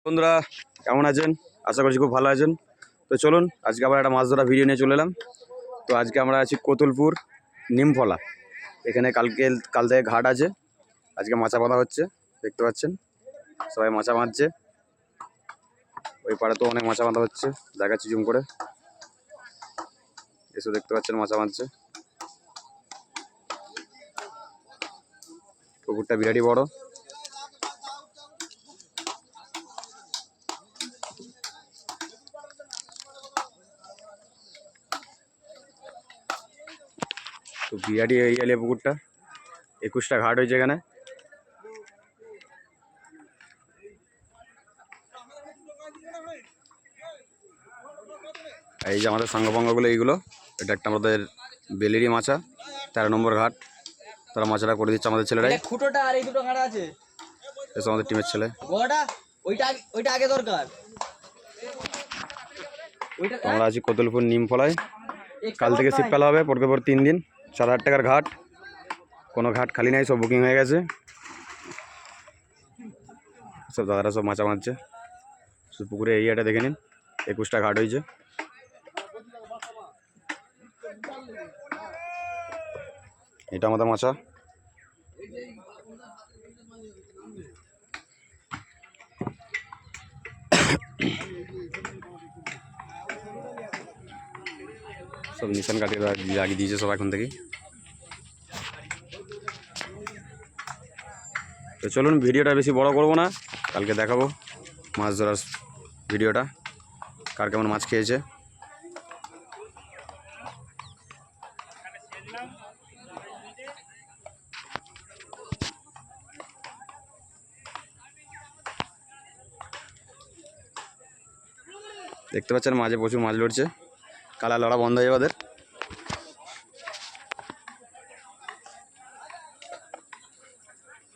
বন্ধুরা কেমন আছেন? আশা করছি খুব ভালো আছেন। তো চলুন আজকে আবার একটা মাছ ধরা ভিডিও নিয়ে চলে এলাম। তো আজকে আমরা আছি কোতুলপুর নিমফলা। এখানে কাল থেকে ঘাট আছে, আজকে মাছা বাঁধা হচ্ছে। দেখতে পাচ্ছেন সবাই মাছা বাঁধছে। ওই পাড়ে তো অনেক মাছা বাঁধা হচ্ছে, দেখাচ্ছি জুম করে। এসে দেখতে পাচ্ছেন মাছা বাঁধছে। পুকুরটা বিরাটই বড়। তো বিরাটি এরিয়া পুকুরটা, 21টা ঘাট হয়েছে এখানে। এই যে আমাদের সাঙ্গপাঙ্গগুলো এইগুলো, এটা একটা আমাদের বেলেরি মাছা 13 নম্বর ঘাট। তারা মাছটা করে দিচ্ছে আমাদের ছেলেরাই। খুঁটোটা আর এই দুটো ঘাট আছে, এসব আমাদের টিমের ছেলে। ওইটা আগে দরকার। আমরা আছি কোতুলপুর নিমফলায়। কাল থেকে ছিপ ফেলা হবে, পরকে পর 3 দিন। 7,000 টাকার ঘাট, কোনো ঘাট খালি নাই, সব বুকিং হয়ে গেছে। সব দাদারা সব মাছা মারছে। শুধু পুকুরে এরিয়াটা দেখে নিন, 21টা ঘাট হয়েছে। এটা আমাদের মাছা। সব নিশান কাটিয়ে লাগিয়ে দিয়েছে সব এখন থেকেই। তো চলুন ভিডিওটা বেশি বড় করব না, কালকে দেখাবো মাছ ধরার ভিডিওটা, কার কেমন মাছ খেয়েছে। দেখতে পাচ্ছেন মাঝে প্রচুর মাছ লড়ছে। কালা লড়া বন্ধ হয়ে যাবে ওদের।